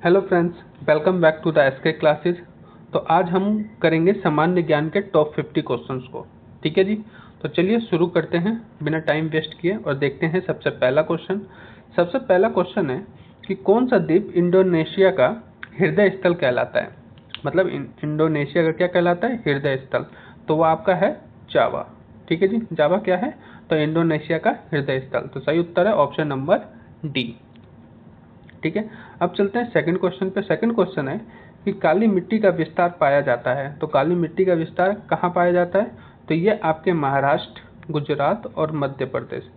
Hello friends, welcome back to the SK classes. तो आज हम करेंगे सामान्य ज्ञान के टॉप 50 क्वेश्चंस को। ठीक है जी। तो चलिए शुरू करते हैं बिना टाइम वेस्ट किए और देखते हैं सबसे पहला क्वेश्चन। सबसे पहला क्वेश्चन है कि कौन सा द्वीप इंडोनेशिया का हृदय स्थल कहलाता है। मतलब इंडोनेशिया का क्या कहलाता है? हृदय स्थल। तो वो आपका है जावा। ठीक है जी। जावा क्या है? तो इंडोनेशिया का हृदय स्थल। तो सही उत्तर है ऑप्शन नंबर डी। ठीक है। अब चलते हैं सेकंड क्वेश्चन पे। सेकंड क्वेश्चन है कि काली मिट्टी का विस्तार पाया जाता है। तो काली मिट्टी का विस्तार कहाँ पाया जाता है? तो ये आपके महाराष्ट्र, गुजरात और मध्य प्रदेश,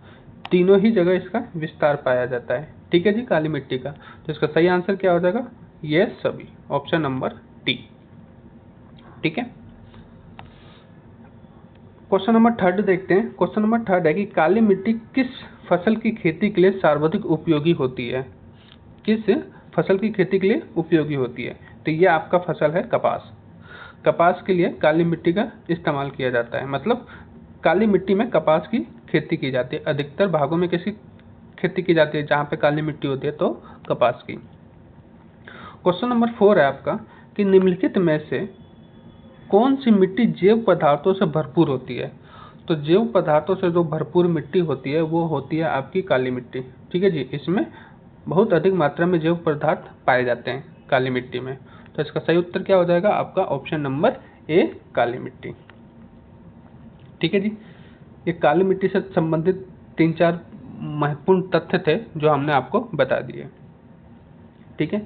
तीनों ही जगह इसका विस्तार पाया जाता है। ठीक है जी, काली मिट्टी का। तो इसका सही आंसर क्या हो जाएगा? ये सभी, ऑप्शन नंबर डी। ठीक है। क्वेश्चन नंबर थर्ड देखते हैं। क्वेश्चन नंबर थर्ड है कि काली मिट्टी किस फसल की खेती के लिए सर्वाधिक उपयोगी होती है? किस फसल की खेती के लिए उपयोगी होती है? तो ये आपका फसल है कपास। कपास के लिए काली मिट्टी का इस्तेमाल किया जाता है। मतलब काली मिट्टी में कपास की खेती की जाती है। अधिकतर भागों में किसकी खेती की जाती है जहाँ पे काली मिट्टी होती है? तो कपास की। क्वेश्चन नंबर 4 है आपका कि निम्नलिखित में से कौन सी मिट्टी जैव पदार्थों से भरपूर होती है? तो जैव पदार्थों से जो भरपूर मिट्टी होती है वो होती है आपकी काली मिट्टी। ठीक है जी। इसमें बहुत अधिक मात्रा में जैव पदार्थ पाए जाते हैं काली मिट्टी में। तो इसका सही उत्तर क्या हो जाएगा? आपका ऑप्शन नंबर ए, काली मिट्टी। ठीक है जी। ये काली मिट्टी से संबंधित 3-4 महत्वपूर्ण तथ्य थे जो हमने आपको बता दिए। ठीक है।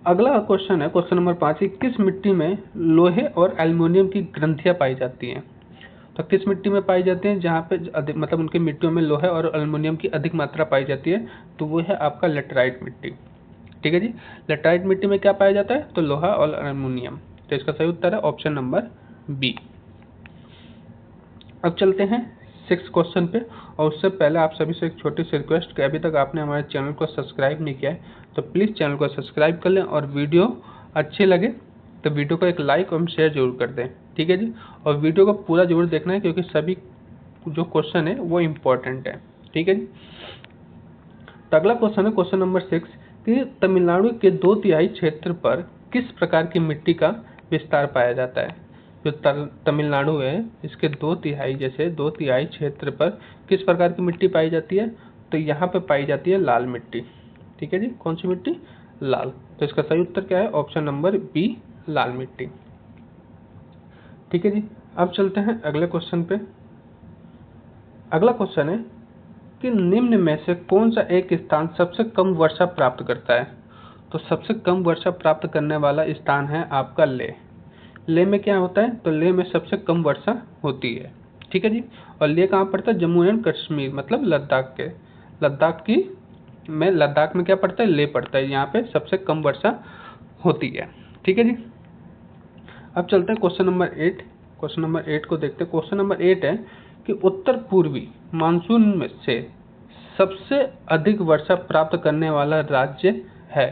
अगला क्वेश्चन है क्वेश्चन नंबर 5 कि किस मिट्टी में लोहे और एल्युमिनियम की ग्रंथियां पाई जाती हैं? तो किस मिट्टी में पाई जाती हैं जहाँ पे अधिक, मतलब उनकी मिट्टियों में लोहे और एल्युमिनियम की अधिक मात्रा पाई जाती है? तो वो है आपका लेटराइट मिट्टी। ठीक है जी। लेटराइट मिट्टी में क्या पाया जाता है? तो लोहा और एल्युमिनियम। तो इसका सही उत्तर है ऑप्शन नंबर बी। अब चलते हैं 6 क्वेश्चन पे। और उससे पहले आप सभी से एक छोटी सी रिक्वेस्ट कि अभी तक आपने हमारे चैनल को सब्सक्राइब नहीं किया है तो प्लीज़ चैनल को सब्सक्राइब कर लें, और वीडियो अच्छी लगे तो वीडियो को एक लाइक और शेयर जरूर कर दें। ठीक है जी। और वीडियो को पूरा जरूर देखना है क्योंकि सभी जो क्वेश्चन है वो इम्पोर्टेंट है। ठीक है जी। तो अगला क्वेश्चन है क्वेश्चन नंबर 6 कि तमिलनाडु के 2/3 क्षेत्र पर किस प्रकार की मिट्टी का विस्तार पाया जाता है? जो तमिलनाडु है इसके 2/3 जैसे 2/3 क्षेत्र पर किस प्रकार की मिट्टी पाई जाती है? तो यहाँ पे पाई जाती है लाल मिट्टी। ठीक है जी। कौन सी मिट्टी? लाल। तो इसका सही उत्तर क्या है? ऑप्शन नंबर बी, लाल मिट्टी। ठीक है जी। अब चलते हैं अगले क्वेश्चन पे। अगला क्वेश्चन है कि निम्न में से कौन सा एक स्थान सबसे कम वर्षा प्राप्त करता है? तो सबसे कम वर्षा प्राप्त करने वाला स्थान है आपका लेह। लेह में क्या होता है? तो लेह में सबसे कम वर्षा होती है। ठीक है जी। और लेह कहाँ पड़ता है? जम्मू एंड कश्मीर, मतलब लद्दाख के, लद्दाख में क्या पड़ता है? लेह पड़ता है। यहाँ पे सबसे कम वर्षा होती है। ठीक है जी। अब चलते हैं क्वेश्चन नंबर 8। क्वेश्चन नंबर 8 को देखते हैं। क्वेश्चन नंबर 8 है कि उत्तर पूर्वी मानसून में से सबसे अधिक वर्षा प्राप्त करने वाला राज्य है।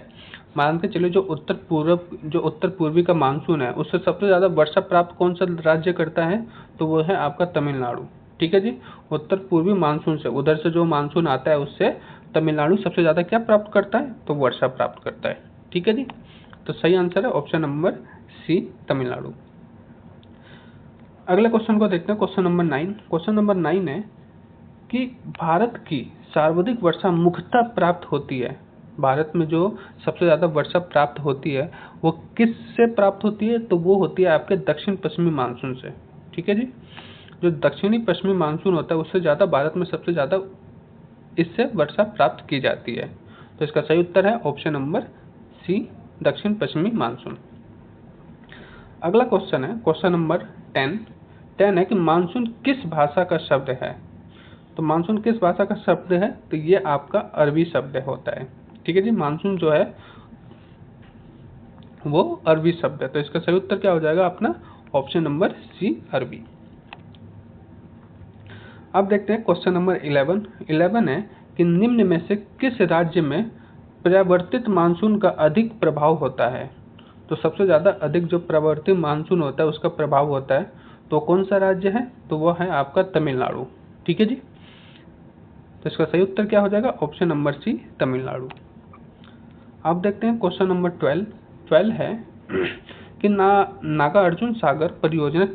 मान के चलिए जो उत्तर पूर्वी का मानसून है उससे सबसे ज़्यादा वर्षा प्राप्त कौन सा राज्य करता है? तो वो है आपका तमिलनाडु। ठीक है जी। उत्तर पूर्वी मानसून से, उधर से जो मानसून आता है उससे तमिलनाडु सबसे ज़्यादा क्या प्राप्त करता है? तो वर्षा प्राप्त करता है। ठीक है जी। तो सही आंसर है ऑप्शन नंबर सी, तमिलनाडु। अगले क्वेश्चन को देखते हैं क्वेश्चन नंबर 9। क्वेश्चन नंबर 9 है कि भारत की सर्वाधिक वर्षा मुख्यतः प्राप्त होती है। भारत में जो सबसे ज़्यादा वर्षा प्राप्त होती है वो किस से प्राप्त होती है? तो वो होती है आपके दक्षिण पश्चिमी मानसून से। ठीक है जी। जो दक्षिणी पश्चिमी मानसून होता है उससे ज़्यादा भारत में सबसे ज़्यादा इससे वर्षा प्राप्त की जाती है। तो इसका सही उत्तर है ऑप्शन नंबर सी, दक्षिण पश्चिमी मानसून। अगला क्वेश्चन है क्वेश्चन नंबर 10 है कि मानसून किस भाषा का शब्द है? तो मानसून किस भाषा का शब्द है? तो ये आपका अरबी शब्द होता है। ठीक है जी। मानसून जो है वो अरबी शब्द है। तो इसका सही उत्तर क्या हो जाएगा अपना? ऑप्शन नंबर सी, अरबी। अब देखते हैं क्वेश्चन नंबर 11 है कि निम्न में से किस राज्य में प्रवर्तित मानसून का अधिक प्रभाव होता है? तो सबसे ज़्यादा अधिक जो प्रवर्तित मानसून होता है उसका प्रभाव होता है तो कौन सा राज्य है? तो वो है आपका तमिलनाडु। ठीक है जी। तो इसका सही उत्तर क्या हो जाएगा? Option number C, Tamil Nadu. अब देखते हैं क्वेश्चन नंबर 12 है कि नागार्जुन सागर परियोजना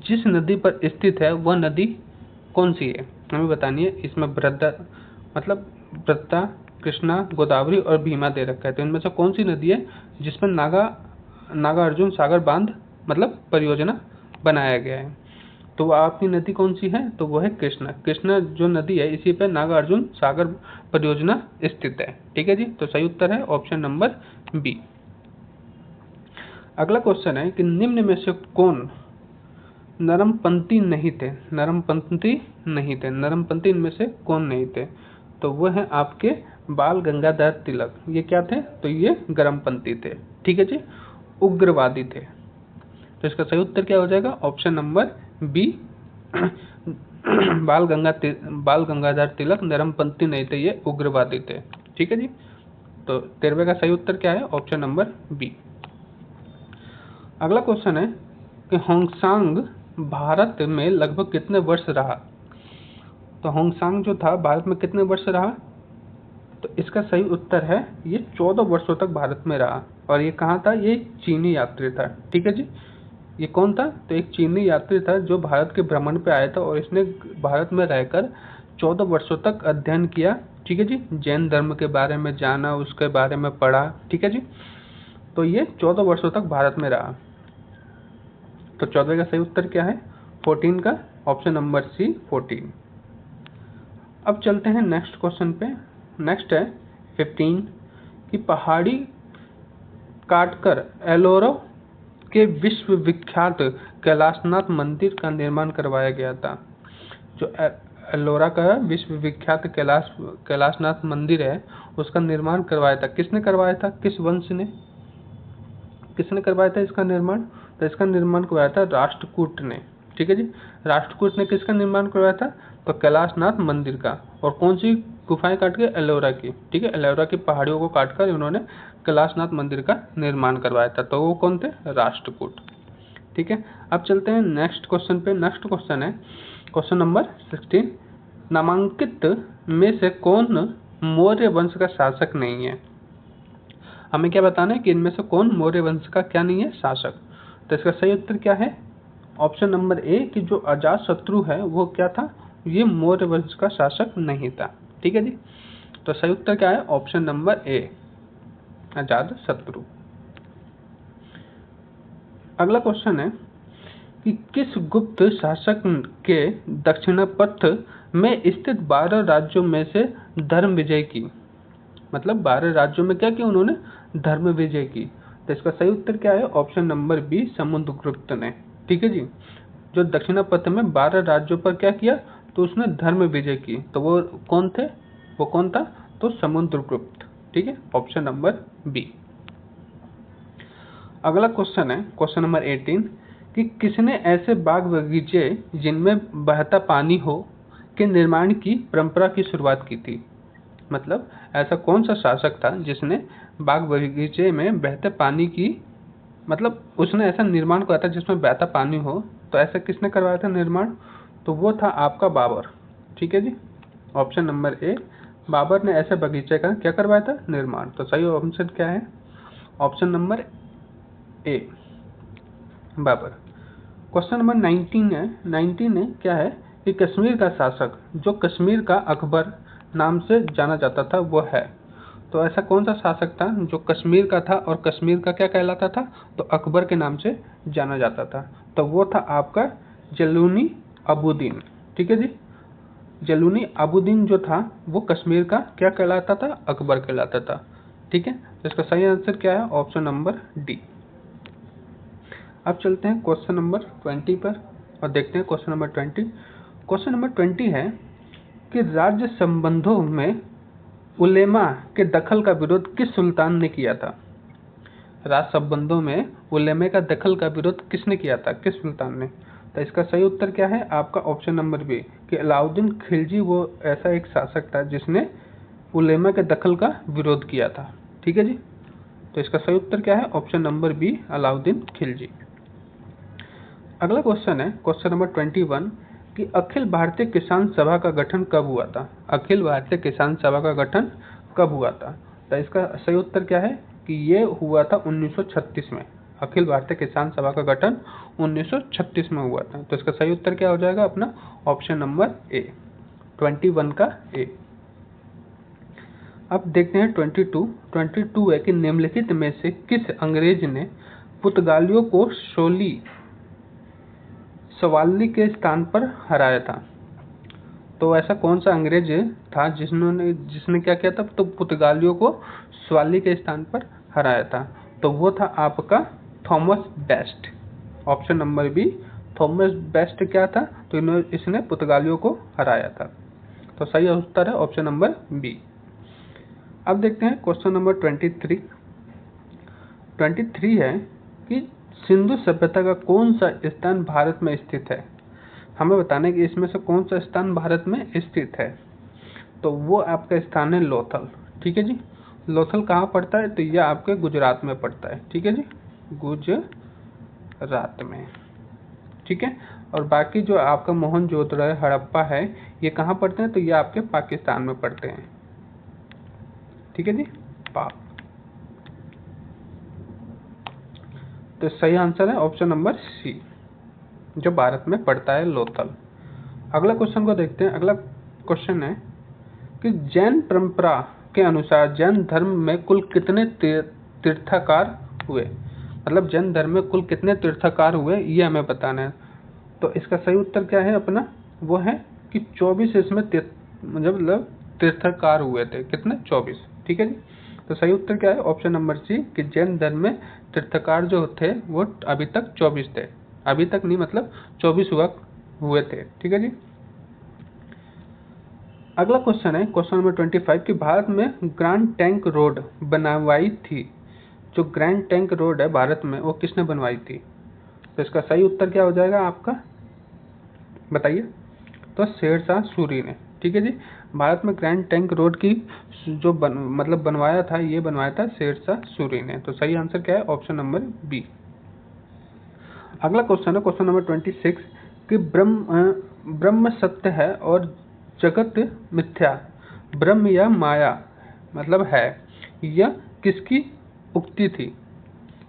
जिस नदी पर स्थित है वह नदी कौन सी है, हमें बतानी है। इसमें भद्रा, कृष्णा, गोदावरी और भीमा दे रखा है, तो इनमें से कौन सी नदी है जिस पर नागार्जुन सागर बांध परियोजना बनाया गया है। तो वो आपकी नदी कौन सी है, तो वो है कृष्णा जो नदी है इसी पे नागार्जुन सागर परियोजना स्थित है। ठीक है जी, तो सही उत्तर है ऑप्शन नंबर बी। अगला क्वेश्चन है कि निम्न में से कौन नरमपंथी नहीं थे, नरमपंथी इनमें से कौन नहीं थे, तो वो है आपके बाल गंगाधर तिलक। ये क्या थे, तो ये गर्मपंथी थे। ठीक है जी, उग्रवादी थे। तो इसका सही उत्तर क्या हो जाएगा, ऑप्शन नंबर बी बाल गंगाधर तिलक नरमपंथी नहीं थे, ये उग्रवादी थे। ठीक है जी, तो 13वें का सही उत्तर क्या है, ऑप्शन नंबर बी। अगला क्वेश्चन है कि होंगसांग भारत में लगभग कितने वर्ष रहा। तो होंगसांग जो था भारत में कितने वर्ष रहा, तो इसका सही उत्तर है ये 14 वर्षों तक भारत में रहा। और ये कहाँ था, ये चीनी यात्री था। ठीक है जी, ये कौन था, तो एक चीनी यात्री था जो भारत के भ्रमण पे आया था और इसने भारत में रहकर 14 वर्षों तक अध्ययन किया। ठीक है जी, जैन धर्म के बारे में जाना, उसके बारे में पढ़ा। ठीक है जी, तो ये 14 वर्षों तक भारत में रहा। तो 14 का सही उत्तर क्या है, 14 का ऑप्शन नंबर सी 14। अब चलते हैं नेक्स्ट क्वेश्चन पे। नेक्स्ट है 15 कि पहाड़ी काटकर एलोरा के विश्व विख्यात कैलाशनाथ मंदिर का निर्माण करवाया गया था। जो एलोरा का विश्व विख्यात कैलाशनाथ मंदिर है उसका निर्माण करवाया था, किसने करवाया था, किस वंश ने, किसने करवाया था इसका निर्माण, तो इसका निर्माण करवाया था राष्ट्रकूट ने। ठीक है जी, राष्ट्रकूट ने किसका निर्माण करवाया था, तो कैलाशनाथ मंदिर का। और कौन सी गुफाएं काट के, एलोरा की। ठीक है, एलोरा की पहाड़ियों को काटकर उन्होंने कैलाशनाथ मंदिर का निर्माण करवाया था, तो वो कौन थे, राष्ट्रकूट। ठीक है, अब चलते हैं नेक्स्ट क्वेश्चन पे। नेक्स्ट क्वेश्चन है क्वेश्चन नंबर 16, नामांकित में से कौन मौर्य वंश का शासक नहीं है। हमें क्या बताना है कि इनमें से कौन मौर्य वंश का क्या नहीं है, शासक। तो इसका सही उत्तर क्या है, ऑप्शन नंबर ए कि जो अजातशत्रु है वो क्या था, ये मौर्य वंश का शासक नहीं था। ठीक है जी, तो सही उत्तर क्या है, ऑप्शन नंबर ए अजातशत्रु। अगला क्वेश्चन है कि किस गुप्त शासक के दक्षिणापथ में स्थित 12 राज्यों में से धर्म विजय की, मतलब 12 राज्यों में क्या किया उन्होंने, धर्म विजय की। तो इसका सही उत्तर क्या है, ऑप्शन नंबर बी समुद्रगुप्त ने। ठीक है जी, जो दक्षिणापथ में 12 राज्यों पर क्या किया, तो उसने धर्म विजय की। तो वो कौन थे, वो कौन था, तो समुद्रगुप्त। ठीक है, ऑप्शन नंबर बी। अगला क्वेश्चन है क्वेश्चन नंबर 18 कि किसने ऐसे बाग बगीचे जिनमें बहता पानी हो के निर्माण की परंपरा की शुरुआत की थी। मतलब ऐसा कौन सा शासक था जिसने बाग बगीचे में बहते पानी की, मतलब उसने ऐसा निर्माण किया था जिसमें बहता पानी हो, तो ऐसा किसने करवाया था निर्माण, तो वो था आपका बाबर। ठीक है जी, ऑप्शन नंबर ए बाबर ने ऐसे बगीचे का क्या करवाया था, निर्माण। तो सही ऑप्शन क्या है, option number A Babur. Question number 19 है। 19 है क्या है कि कश्मीर का शासक जो कश्मीर का अकबर नाम से जाना जाता था वो है। तो ऐसा कौन सा शासक था जो कश्मीर का था और कश्मीर का क्या कहलाता था, तो अकबर के नाम से जाना जाता था। तो वो था आपका जलूनी अबुद्दीन। ठीक है जी, जलूनी अबुद्दीन जो था वो कश्मीर का क्या कहलाता था, अकबर कहलाता था। ठीक है, तो इसका सही आंसर क्या है, ऑप्शन नंबर डी। अब चलते हैं क्वेश्चन नंबर 20 पर और देखते हैं क्वेश्चन नंबर 20। क्वेश्चन नंबर 20 है कि राज्य संबंधों में उलेमा के दखल का विरोध किस सुल्तान ने किया था। राज्य संबंधों में उलेमा का दखल का विरोध किसने किया था, किस सुल्तान ने। तो इसका सही उत्तर क्या है, आपका ऑप्शन नंबर बी कि अलाउद्दीन खिलजी वो ऐसा एक शासक था जिसने उलेमा के दखल का विरोध किया था। ठीक है जी, तो इसका सही उत्तर क्या है, option number B Alauddin Khilji. अगला क्वेश्चन है क्वेश्चन नंबर 21 कि अखिल भारतीय किसान सभा का गठन कब हुआ था। अखिल भारतीय किसान सभा का गठन कब हुआ था, तो इसका सही उत्तर क्या है, कि ये हुआ था 1936 में। अखिल भारतीय किसान सभा का गठन 1936 में हुआ था। तो इसका सही उत्तर क्या हो जाएगा अपना ऑप्शन नंबर ए, 21 का ए। अब देखते हैं 22 है कि निम्नलिखित में से किस अंग्रेज ने पुर्तगालियों को सवाली के स्थान पर हराया था। तो ऐसा कौन सा अंग्रेज था जिसने क्या किया था, तो पुर्तगालियों को सवाली के स्थान पर हराया था। तो वो था आपका Thomas Best. Option number B, Thomas Best क्या था, तो इसने पुर्तगालियों को हराया था। तो सही उत्तर है ऑप्शन नंबर बी। अब देखते हैं क्वेश्चन नंबर 23 है कि सिंधु सभ्यता का कौन सा स्थान भारत में स्थित है। हमें बताना है कि इसमें से कौन सा स्थान भारत में स्थित है। तो वो आपका स्थान है लोथल। ठीक है जी, लोथल कहाँ पड़ता है, तो यह आपके गुजरात में पड़ता है। ठीक है जी, गुजरात में। ठीक है, और बाकी जो आपका मोहनजोदड़ो है, हड़प्पा है, ये कहाँ पड़ते हैं, तो ये आपके पाकिस्तान में पड़ते हैं। ठीक है जी, पाक। तो सही आंसर है ऑप्शन नंबर सी, जो भारत में पड़ता है लोथल। अगला क्वेश्चन को देखते हैं। अगला क्वेश्चन है कि जैन परंपरा के अनुसार जैन धर्म में कुल कितने तीर्थकार हुए। मतलब जैन धर्म में कुल कितने तीर्थकार हुए, ये हमें बताना है। तो इसका सही उत्तर क्या है अपना, वो है कि 24 इसमें मतलब तीर्थकार हुए थे। कितने, 24। ठीक है जी, तो सही उत्तर क्या है ऑप्शन नंबर सी, कि जैन धर्म में तीर्थकार जो थे वो अभी तक 24 थे। अभी तक नहीं, मतलब 24 हुए थे। ठीक है जी। अगला क्वेश्चन है क्वेश्चन नंबर 25 कि भारत में ग्रैंड ट्रंक रोड बनवाई थी। जो ग्रैंड ट्रंक रोड है भारत में, वो किसने बनवाई थी। तो इसका सही उत्तर क्या हो जाएगा आपका, बताइए। तो शेरशाह सूरी ने। ठीक है जी, भारत में ग्रैंड ट्रंक रोड की जो बनवाया था, ये बनवाया था शेरशाह सूरी ने। तो सही आंसर क्या है ऑप्शन नंबर बी। अगला क्वेश्चन है क्वेश्चन नंबर 26 कि ब्रह्म सत्य है और जगत मिथ्या। ब्रह्म या माया मतलब है, यह किसकी उक्ति थी।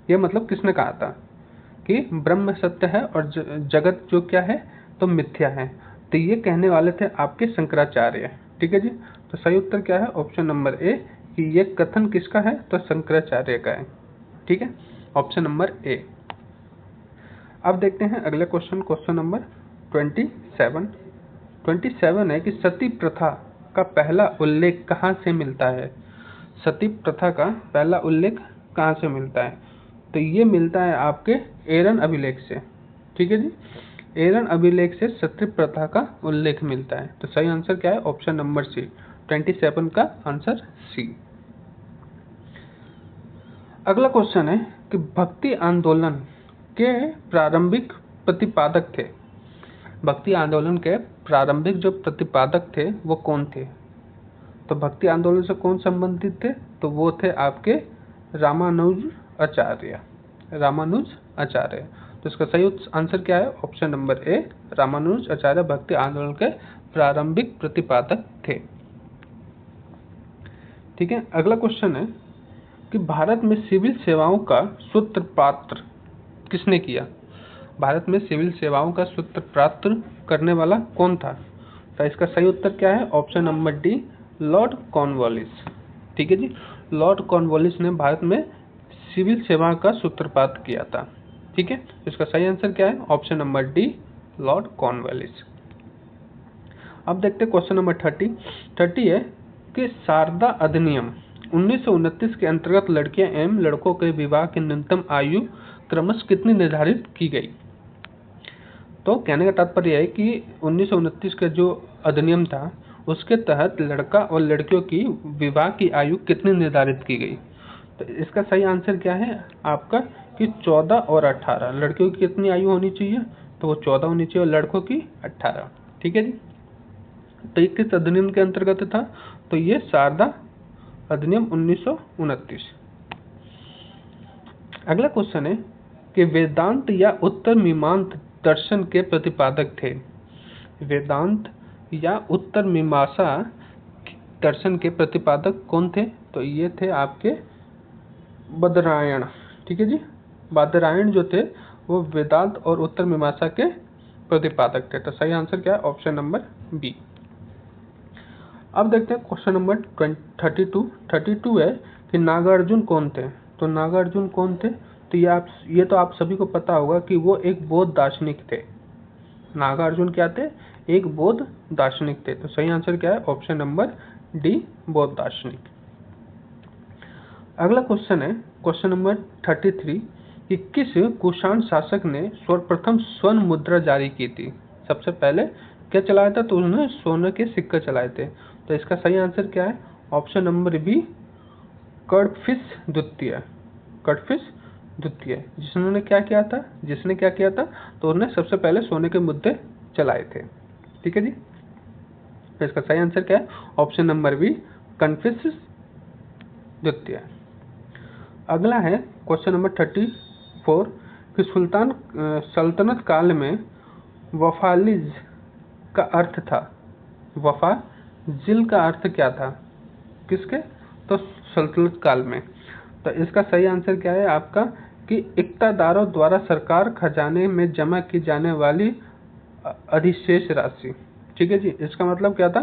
यह मतलब किसने कहा था कि ब्रह्म सत्य है और जगत जो क्या है, तो मिथ्या है। तो ये कहने वाले थे आपके शंकराचार्य। ठीक है जी, तो सही उत्तर क्या है ऑप्शन नंबर ए, कि ये कथन किसका है, तो शंकराचार्य का है। ठीक है, ऑप्शन नंबर ए। अब देखते हैं अगले क्वेश्चन, क्वेश्चन नंबर 27 है कि सती प्रथा का पहला उल्लेख कहाँ से मिलता है। सती प्रथा का पहला उल्लेख कहाँ से मिलता है, तो ये मिलता है आपके एरन अभिलेख से। ठीक है जी, एरन अभिलेख से सती प्रथा का उल्लेख मिलता है। तो सही आंसर क्या है ऑप्शन नंबर सी, 27 का आंसर सी। अगला क्वेश्चन है कि भक्ति आंदोलन के प्रारंभिक प्रतिपादक थे। भक्ति आंदोलन के प्रारंभिक जो प्रतिपादक थे वो कौन थे। तो भक्ति आंदोलन से कौन संबंधित थे, तो वो थे आपके रामानुज आचार्य। तो इसका सही आंसर क्या है ऑप्शन नंबर ए, रामानुज आचार्य भक्ति आंदोलन के प्रारंभिक प्रतिपादक थे। ठीक है, अगला क्वेश्चन है कि भारत में सिविल सेवाओं का सूत्रपात किसने किया। भारत में सिविल सेवाओं का सूत्रपात करने वाला कौन था। तो इसका सही उत्तर क्या है option number D, Lord Cornwallis. ठीक है जी, लॉर्ड कॉर्नवालिस ने भारत में सिविल सेवा का सूत्रपात किया था। ठीक है, इसका सही आंसर क्या है option number D, Lord Cornwallis. अब देखते हैं क्वेश्चन नंबर 30 है कि शारदा अधिनियम 1929 के अंतर्गत लड़कियां एवं लड़कों के विवाह की न्यूनतम आयु क्रमश कितनी निर्धारित की गई। तो कहने का तात्पर्य है कि 1929 का जो अधिनियम था, उसके तहत लड़का और लड़कियों की विवाह की आयु कितनी निर्धारित की गई। तो इसका सही आंसर क्या है आपका, कि 14 और 18। लड़कियों की कितनी आयु होनी चाहिए, तो वो 14 होनी चाहिए, और लड़कों की 18। ठीक है जी, तो ये किस अधिनियम के अंतर्गत था, तो ये शारदा अधिनियम 1929। अगला क्वेश्चन है कि वेदांत या उत्तर मीमांसा दर्शन के प्रतिपादक थे। वेदांत या उत्तर मीमांसा दर्शन के प्रतिपादक कौन थे, तो ये थे आपके बादरायण। ठीक है जी, बादरायण जो थे वो वेदांत और उत्तर मीमांसा के प्रतिपादक थे। तो सही आंसर क्या है? Option number B. अब देखते हैं क्वेश्चन नंबर 32 है कि नागार्जुन कौन थे। तो नागार्जुन कौन थे? तो ये तो आप सभी को पता होगा कि वो एक बौद्ध दार्शनिक थे। नागार्जुन क्या थे? एक बौद्ध दार्शनिक थे। तो सही आंसर क्या है? ऑप्शन नंबर डी, बौद्ध दार्शनिक। अगला क्वेश्चन है क्वेश्चन नंबर 33 कि किस कुषाण शासक ने सर्वप्रथम स्वर्ण मुद्रा जारी की थी? सबसे पहले क्या चलाया था? तो उन्होंने सोने के सिक्के चलाए थे। तो इसका सही आंसर क्या है? ऑप्शन नंबर बी, कडफिस द्वितीय। कडफिस द्वितीय जिसने क्या किया था? तो उन्होंने सबसे पहले सोने के मुद्दे चलाए थे। ठीक है जी, तो इसका सही आंसर क्या है? ऑप्शन नंबर बी, कन्फिस द्वितीय। अगला है क्वेश्चन नंबर 34 कि सल्तनत काल में वफाजिल का अर्थ था। वफाजिल का अर्थ क्या था? किसके? तो सल्तनत काल में। तो इसका सही आंसर क्या है आपका? कि इक्तादारों द्वारा सरकार खजाने में जमा की जाने वाली अधिशेष राशि। ठीक है जी, इसका मतलब क्या था?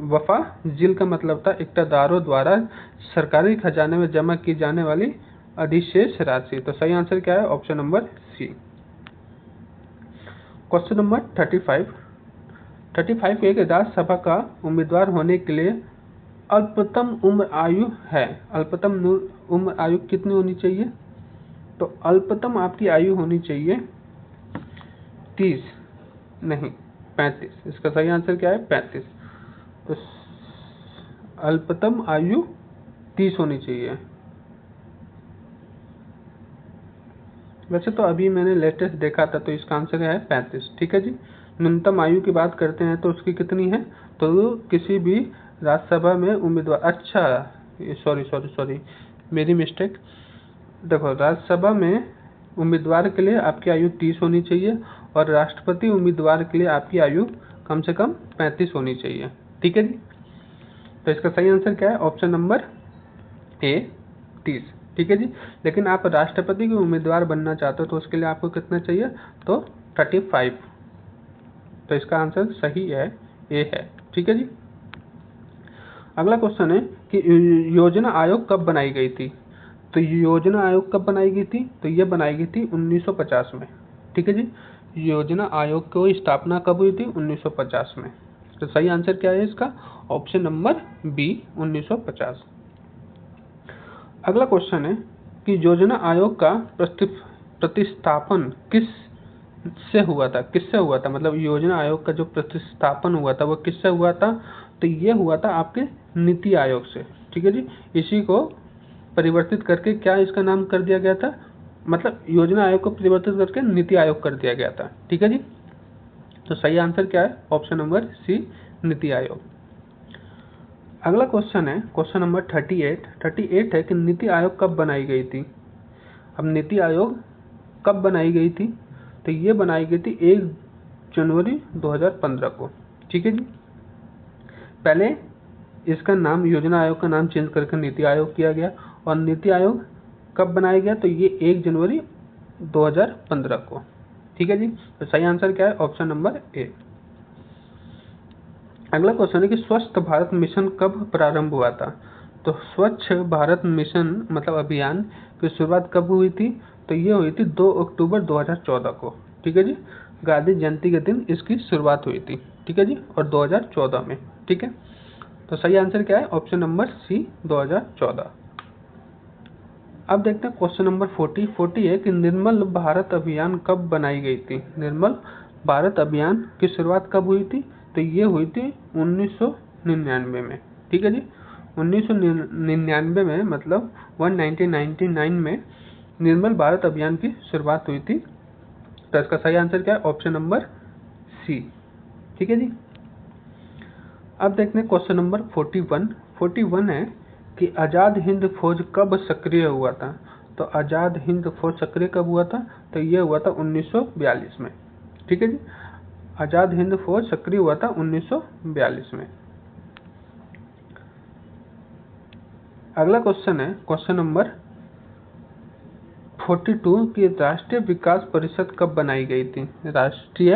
वफाजिल का मतलब था इक्तादारों द्वारा सरकारी खजाने में जमा की जाने वाली अधिशेष राशि। तो सही आंसर क्या है? Option number C. Question number 35 एक राज्यसभा का उम्मीदवार होने के लिए अल्पतम उम्र आयु है। अल्पतम उम्र आयु कितनी होनी चाहिए? तो अल्पतम आपकी आयु होनी चाहिए 30, नहीं 35। इसका सही आंसर क्या है? 35। तो अल्पतम आयु 30 होनी चाहिए। वैसे तो अभी मैंने लेटेस्ट देखा था, तो इसका आंसर है 35। ठीक है जी। न्यूनतम आयु की बात करते हैं तो उसकी कितनी है? तो किसी भी राज्यसभा में उम्मीदवार, अच्छा सॉरी मेरी मिस्टेक। देखो, राज्यसभा में उम्मीदवार के लिए आपकी आयु 30 होनी चाहिए और राष्ट्रपति उम्मीदवार के लिए आपकी आयु कम से कम 35 होनी चाहिए। ठीक है जी, तो इसका सही आंसर क्या है? ऑप्शन नंबर ए, 30। ठीक है जी, लेकिन आप राष्ट्रपति के उम्मीदवार बनना चाहते हो तो उसके लिए आपको कितना चाहिए? तो 35। तो इसका आंसर सही है, ए है। ठीक है जी। अगला क्वेश्चन है कि योजना आयोग कब बनाई गई थी? तो योजना आयोग कब बनाई गई थी? तो ये बनाई गई थी 1950 में। ठीक है जी, योजना आयोग की स्थापना कब हुई थी? 1950 में। तो सही आंसर क्या है इसका? Option number B, 1950। अगला क्वेश्चन है कि योजना आयोग का प्रतिस्थापन किससे हुआ था? मतलब योजना आयोग का जो प्रतिस्थापन हुआ था वो किससे हुआ था? तो ये हुआ था आपके नीति आयोग से। ठीक है जी, इसी को परिवर्तित करके क्या इसका नाम कर दिया गया था? मतलब योजना आयोग को परिवर्तित करके नीति आयोग कर दिया गया था। ठीक है जी, तो सही आंसर क्या है? ऑप्शन नंबर सी, नीति आयोग। अगला क्वेश्चन है क्वेश्चन नंबर 38 है कि नीति आयोग कब बनाई गई थी? अब नीति आयोग कब बनाई गई थी? तो ये बनाई गई थी 1 जनवरी 2015 को। ठीक है जी, पहले इसका नाम, योजना आयोग का नाम चेंज करके नीति आयोग किया गया। और नीति आयोग कब बनाया गया? तो ये 1 जनवरी 2015 को। ठीक है जी, तो सही आंसर क्या है? ऑप्शन नंबर ए। अगला क्वेश्चन है कि स्वच्छ भारत मिशन कब प्रारंभ हुआ था? तो स्वच्छ भारत मिशन मतलब अभियान की शुरुआत कब हुई थी? तो ये हुई थी 2 अक्टूबर 2014 को। ठीक है जी, गांधी जयंती के दिन इसकी शुरुआत हुई थी। ठीक है जी, और 2014 में। ठीक है, तो सही आंसर क्या है? Option number C, 2014। अब देखते हैं क्वेश्चन नंबर 40 है कि निर्मल भारत अभियान कब बनाई गई थी? निर्मल भारत अभियान की शुरुआत कब हुई थी? तो ये हुई थी 1999 में। ठीक है जी, 1999 में, मतलब 1999 में निर्मल भारत अभियान की शुरुआत हुई थी। तो इसका सही आंसर क्या है? Option number C. ठीक है जी। अब देखते हैं क्वेश्चन नंबर 41 है कि आज़ाद हिंद फौज कब सक्रिय हुआ था? तो आज़ाद हिंद फौज सक्रिय कब हुआ था? तो ये हुआ था 1942 में। ठीक है जी, आज़ाद हिंद फौज सक्रिय हुआ था 1942 में। अगला क्वेश्चन है क्वेश्चन नंबर 42 की राष्ट्रीय विकास परिषद कब बनाई गई थी। राष्ट्रीय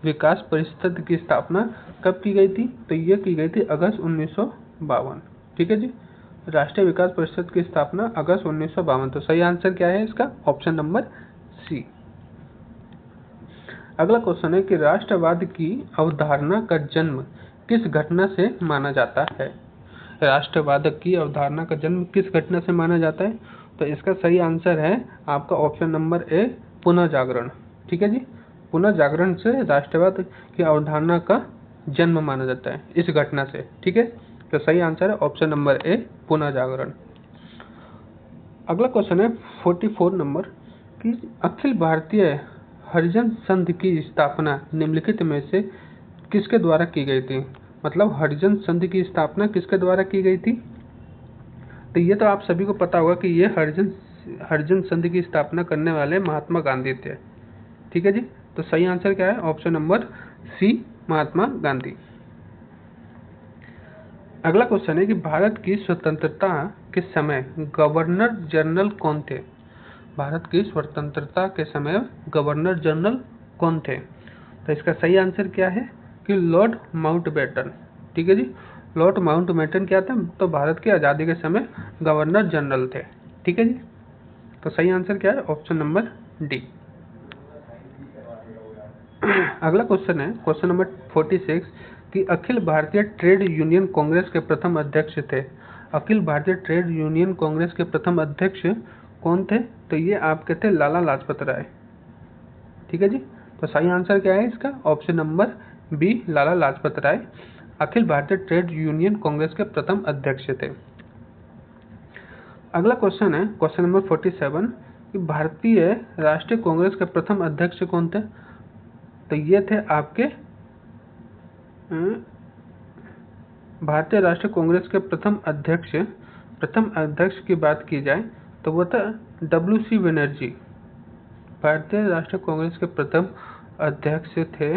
विकास परिषद की स्थापना कब की गई थी, तो ये की गई थी अगस्त 1952। ठीक है जी, राष्ट्रीय विकास परिषद की स्थापना अगस्त 1952। तो सही आंसर क्या है इसका, ऑप्शन नंबर सी। अगला क्वेश्चन है कि राष्ट्रवाद की अवधारणा का जन्म किस घटना से माना जाता है। राष्ट्रवाद की अवधारणा का जन्म किस घटना से माना जाता है, तो इसका सही आंसर है आपका ऑप्शन नंबर ए, पुनः जागरण। ठीक है जी, पुनः जागरण से राष्ट्रवाद की अवधारणा का जन्म माना जाता है इस घटना से। ठीक है, तो सही आंसर है ऑप्शन नंबर ए, पुनः जागरण। अगला क्वेश्चन है 44 नंबर कि अखिल भारतीय हरिजन संघ की स्थापना निम्नलिखित में से किसके द्वारा की गई थी। मतलब हरिजन संघ की स्थापना किसके द्वारा की गई थी, तो ये तो आप सभी को पता होगा कि ये हरिजन संघ की स्थापना करने वाले महात्मा गांधी थे। ठीक है जी, तो सही आंसर क्या है, ऑप्शन नंबर सी, महात्मा गांधी। अगला क्वेश्चन है कि भारत की स्वतंत्रता के समय गवर्नर जनरल कौन थे। भारत की स्वतंत्रता के समय गवर्नर जनरल कौन थे, तो इसका सही आंसर क्या है कि लॉर्ड माउंटबेटन। ठीक है जी, लॉर्ड माउंटबेटन क्या थे, तो भारत की आज़ादी के समय गवर्नर जनरल थे। ठीक है जी, तो सही आंसर क्या है, ऑप्शन नंबर डी। अगला क्वेश्चन है क्वेश्चन नंबर 46 कि अखिल भारतीय ट्रेड यूनियन कांग्रेस के प्रथम अध्यक्ष थे। अखिल भारतीय ट्रेड यूनियन कांग्रेस के प्रथम अध्यक्ष कौन थे, तो ये आपके थे लाला लाजपत राय। ठीक है जी, तो सही आंसर क्या है इसका, option number B, Lala Lajpat Rai Akhil Bharatiya trade union Congress के प्रथम अध्यक्ष थे। अगला क्वेश्चन है क्वेश्चन नंबर 47 कि भारतीय राष्ट्रीय कांग्रेस के प्रथम अध्यक्ष कौन थे, तो ये थे आपके भारतीय राष्ट्रीय कांग्रेस के प्रथम अध्यक्ष की बात की जाए तो वो था WC बनर्जी। भारतीय राष्ट्रीय कांग्रेस के प्रथम अध्यक्ष थे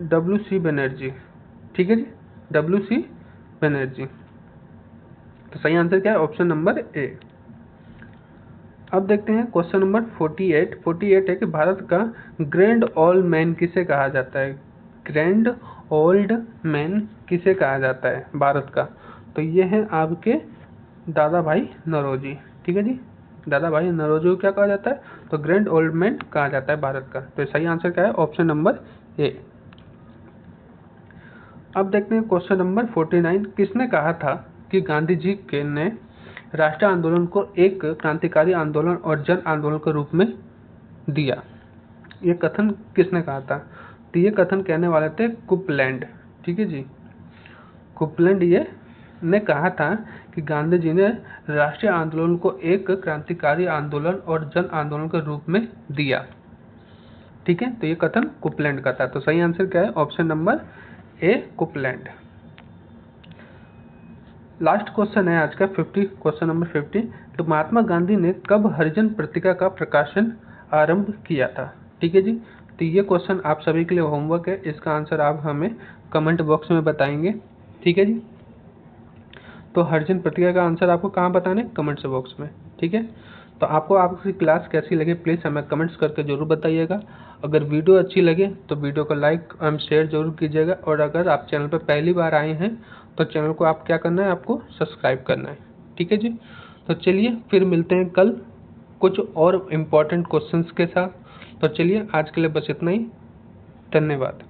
WC बनर्जी। ठीक है जी, WC बनर्जी। तो सही आंसर क्या है, ऑप्शन नंबर ए। अब देखते हैं क्वेश्चन नंबर 48 है कि भारत का ग्रैंड ओल्ड मैन किसे कहा जाता है। ग्रैंड ओल्ड मैन किसे कहा जाता है भारत का, तो ये है आपके दादा भाई नौरोजी। ठीक है जी, दादा भाई नौरोजी को क्या कहा जाता है, तो ग्रैंड ओल्ड मैन कहा जाता है भारत का। तो सही आंसर क्या है, ऑप्शन नंबर ए। अब देखते हैं क्वेश्चन नंबर 49 किसने कहा था कि गांधी जी के ने राष्ट्रीय आंदोलन को एक क्रांतिकारी आंदोलन और जन आंदोलन के रूप में दिया। ये कथन किसने कहा था, तो ये कथन कहने वाले थे कुपलैंड। ठीक है जी, कुपलैंड ये ने कहा था कि गांधी जी ने राष्ट्रीय आंदोलन को एक क्रांतिकारी आंदोलन और जन आंदोलन के रूप में दिया। ठीक है, तो ये कथन कुपलैंड का था। तो सही आंसर क्या है, option number A, Coupland. Last question है आज का क्वेश्चन नंबर 50। तो महात्मा गांधी ने कब हरिजन पत्रिका का प्रकाशन आरंभ किया था। ठीक है जी, तो ये क्वेश्चन आप सभी के लिए होमवर्क है, इसका आंसर आप हमें कमेंट बॉक्स में बताएंगे। ठीक है जी, तो हरिजन पत्रिका का आंसर आपको कहाँ बताना है, कमेंट्स बॉक्स में। ठीक है, तो आपको आपकी क्लास कैसी लगी प्लीज़ हमें कमेंट्स करके ज़रूर बताइएगा। अगर वीडियो अच्छी लगे तो वीडियो को लाइक एंड शेयर जरूर कीजिएगा, और अगर आप चैनल पर पहली बार आए हैं तो चैनल को आप क्या करना है, आपको सब्सक्राइब करना है। ठीक है जी, तो चलिए फिर मिलते हैं कल कुछ और इम्पोर्टेंट क्वेश्चंस के साथ। तो चलिए आज के लिए बस इतना ही, धन्यवाद।